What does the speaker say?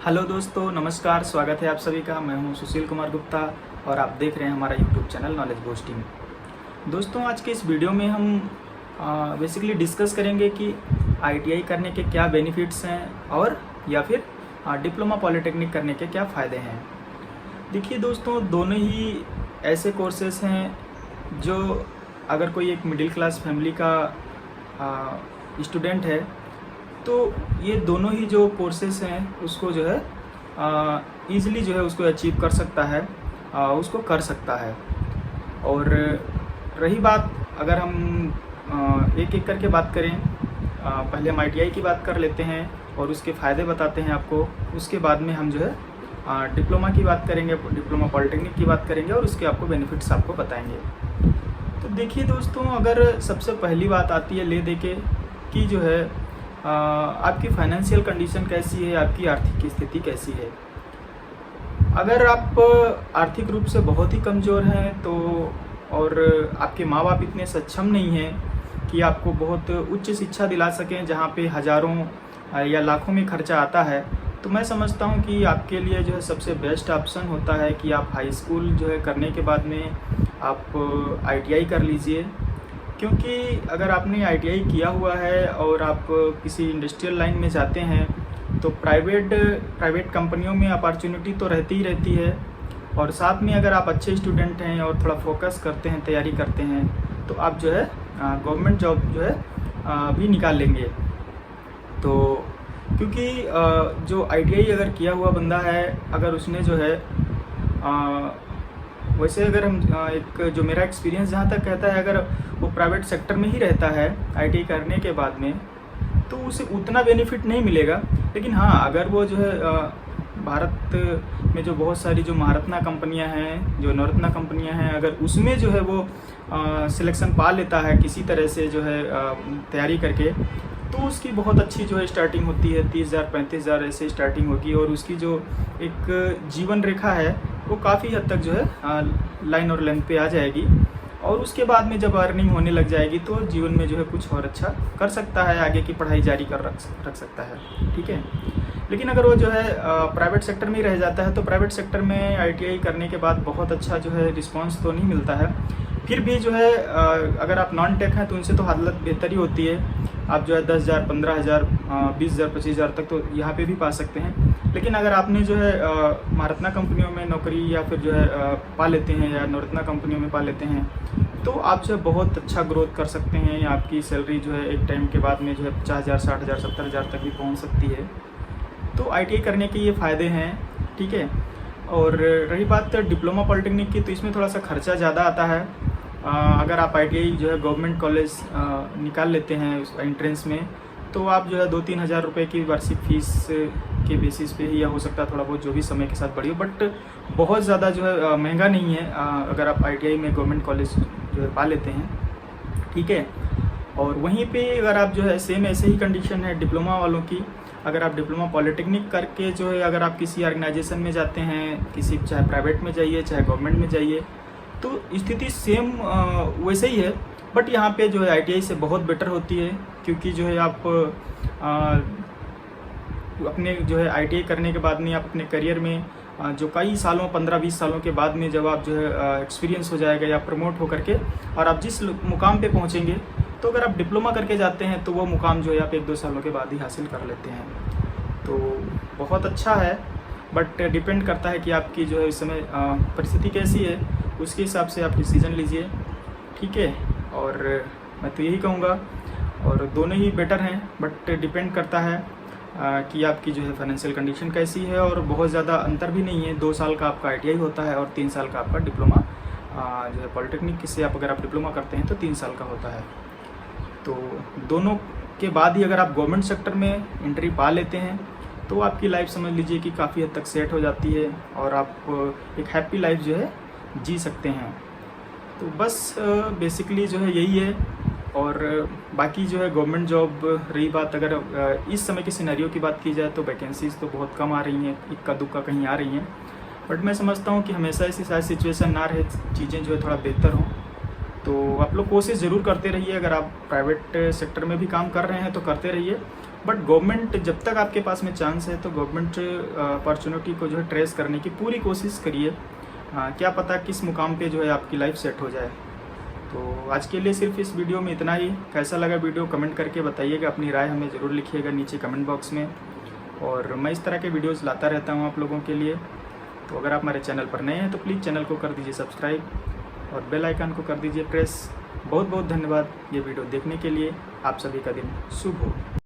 Hello दोस्तों, नमस्कार। स्वागत है आप सभी का। मैं हूं सुशील कुमार गुप्ता और आप देख रहे हैं हमारा यूट्यूब चैनल नॉलेज बूस्टिंग। दोस्तों, आज के इस वीडियो में हम बेसिकली डिस्कस करेंगे कि आईटीआई करने के क्या बेनिफिट्स हैं और या फिर डिप्लोमा पॉलिटेक्निक करने के क्या फ़ायदे हैं। देखिए दोस्तों, दोनों ही ऐसे कोर्सेस हैं जो अगर कोई एक मिडिल क्लास फैमिली का स्टूडेंट है तो ये दोनों ही जो कोर्सेस हैं उसको जो है ईज़िली जो है उसको अचीव कर सकता है, उसको कर सकता है। और रही बात, अगर हम एक एक करके बात करें, पहले हम आईटीआई की बात कर लेते हैं और उसके फ़ायदे बताते हैं आपको। उसके बाद में हम जो है डिप्लोमा की बात करेंगे, डिप्लोमा पॉलिटेक्निक की बात करेंगे और उसके आपको बेनिफिट्स आपको बताएंगे। तो देखिए दोस्तों, अगर सबसे पहली बात आती है ले दे के कि जो है आपकी फाइनेंशियल कंडीशन कैसी है, आपकी आर्थिक स्थिति कैसी है। अगर आप आर्थिक रूप से बहुत ही कमज़ोर हैं तो और आपके माँ बाप इतने सक्षम नहीं हैं कि आपको बहुत उच्च शिक्षा दिला सकें जहाँ पे हज़ारों या लाखों में खर्चा आता है, तो मैं समझता हूँ कि आपके लिए जो है सबसे बेस्ट ऑप्शन होता है कि आप हाई स्कूल जो है करने के बाद में आप आईटीआई कर लीजिए। क्योंकि अगर आपने आईटीआई किया हुआ है और आप किसी इंडस्ट्रियल लाइन में जाते हैं तो प्राइवेट कंपनियों में अपॉर्चुनिटी तो रहती ही रहती है, और साथ में अगर आप अच्छे स्टूडेंट हैं और थोड़ा फोकस करते हैं, तैयारी करते हैं, तो आप जो है गवर्नमेंट जॉब जो है भी निकाल लेंगे। तो क्योंकि जो आईटीआई अगर किया हुआ बंदा है, अगर उसने जो है वैसे अगर हम एक जो मेरा एक्सपीरियंस जहाँ तक कहता है, अगर वो प्राइवेट सेक्टर में ही रहता है आईटीआई करने के बाद में, तो उसे उतना बेनिफिट नहीं मिलेगा। लेकिन हाँ, अगर वो जो है भारत में जो बहुत सारी जो महारत्ना कंपनियां हैं, जो नवरत्ना कंपनियां हैं, अगर उसमें जो है वो सिलेक्शन पा लेता है किसी तरह से जो है तैयारी करके, तो उसकी बहुत अच्छी जो है स्टार्टिंग होती है, 30,000 35,000 ऐसे स्टार्टिंग होगी। और उसकी जो एक जीवन रेखा है वो काफ़ी हद तक जो है लाइन और लेंथ पे आ जाएगी। और उसके बाद में जब अर्निंग होने लग जाएगी तो जीवन में जो है कुछ और अच्छा कर सकता है, आगे की पढ़ाई जारी कर रख सकता है। ठीक है। लेकिन अगर वो जो है प्राइवेट सेक्टर में ही रह जाता है तो प्राइवेट सेक्टर में आईटीआई करने के बाद बहुत अच्छा जो है रिस्पांस तो नहीं मिलता है। फिर भी जो है अगर आप नॉन टेक हैं तो उनसे तो हालत बेहतर ही होती है। आप जो है 10,000 15,000 20,000 25,000 तक तो यहाँ पे भी पा सकते हैं। लेकिन अगर आपने जो है महारत्ना कंपनियों में नौकरी या फिर जो है पा लेते हैं या नवरत्ना कंपनियों में पा लेते हैं, तो आप जो है बहुत अच्छा ग्रोथ कर सकते हैं। आपकी सैलरी जो है एक टाइम के बाद में जो है 50,000 60,000 70,000 तक भी पहुँच सकती है। तो आईटीआई करने के ये फ़ायदे हैं। ठीक है। और रही बात डिप्लोमा पॉलिटेक्निक की, तो इसमें थोड़ा सा खर्चा ज़्यादा आता है। अगर आप आईटीआई जो है गवर्नमेंट कॉलेज निकाल लेते हैं उस एंट्रेंस में, तो आप जो है 2-3 हज़ार रुपये की वार्षिक फ़ीस के बेसिस पे ही, या हो सकता है थोड़ा बहुत जो भी समय के साथ बढ़ी हो, बट बहुत ज़्यादा जो है महंगा नहीं है अगर आप आईटीआई में गवर्नमेंट कॉलेज जो है पा लेते हैं। ठीक है। और वहीं पे अगर आप जो है सेम ऐसे ही कंडीशन है डिप्लोमा वालों की, अगर आप डिप्लोमा पॉलिटेक्निक करके जो है अगर आप किसी ऑर्गेनाइजेशन में जाते हैं, किसी चाहे प्राइवेट में जाइए चाहे गवर्नमेंट में जाइए, तो स्थिति सेम वैसे ही है। बट यहाँ पे जो है आईटीआई से बहुत बेटर होती है, क्योंकि जो है आप अपने जो है आईटीआई करने के बाद में आप अपने करियर में जो कई सालों 15-20 सालों के बाद में जब आप जो है एक्सपीरियंस हो जाएगा या प्रमोट हो करके और आप जिस मुकाम पे पहुँचेंगे, तो अगर आप डिप्लोमा करके जाते हैं तो वो मुकाम जो है आप 1-2 सालों के बाद ही हासिल कर लेते हैं। तो बहुत अच्छा है, बट डिपेंड करता है कि आपकी जो है इस समय परिस्थिति कैसी है, उसके हिसाब से आप डिसीज़न लीजिए। ठीक है। और मैं तो यही कहूँगा, और दोनों ही बेटर हैं, बट डिपेंड करता है कि आपकी जो है फाइनेंशियल कंडीशन कैसी है। और बहुत ज़्यादा अंतर भी नहीं है, 2 साल का आपका आईटीआई होता है और 3 साल का आपका डिप्लोमा जो है पॉलिटेक्निक से आप अगर आप डिप्लोमा करते हैं तो 3 साल का होता है। तो दोनों के बाद ही अगर आप गवर्नमेंट सेक्टर में एंट्री पा लेते हैं तो आपकी लाइफ समझ लीजिए कि काफ़ी हद तक सेट हो जाती है और आप एक हैप्पी लाइफ जो है जी सकते हैं। तो बस बेसिकली जो है यही है। और बाकी जो है गवर्नमेंट जॉब रही बात, अगर इस समय की सिनेरियो की बात की जाए तो वैकेंसीज़ तो बहुत कम आ रही हैं, इक्का दुक्का कहीं आ रही हैं। बट मैं समझता हूँ कि हमेशा ऐसी सारी सिचुएशन ना रहे, चीज़ें जो है थोड़ा बेहतर हों। तो आप लोग कोशिश ज़रूर करते रहिए। अगर आप प्राइवेट सेक्टर में भी काम कर रहे हैं तो करते रहिए, बट गवर्नमेंट, जब तक आपके पास में चांस है तो गवर्नमेंट अपॉर्चुनिटी को जो है ट्रेस करने की पूरी कोशिश करिए। क्या पता किस मुकाम पे जो है आपकी लाइफ सेट हो जाए। तो आज के लिए सिर्फ इस वीडियो में इतना ही। कैसा लगा वीडियो कमेंट करके बताइएगा, अपनी राय हमें ज़रूर लिखिएगा नीचे कमेंट बॉक्स में। और मैं इस तरह के वीडियोज़ लाता रहता हूँ आप लोगों के लिए। तो अगर आप हमारे चैनल पर नए हैं तो प्लीज़ चैनल को कर दीजिए सब्सक्राइब और बेल आइकन को कर दीजिए प्रेस। बहुत बहुत धन्यवाद ये वीडियो देखने के लिए। आप सभी का दिन शुभ हो।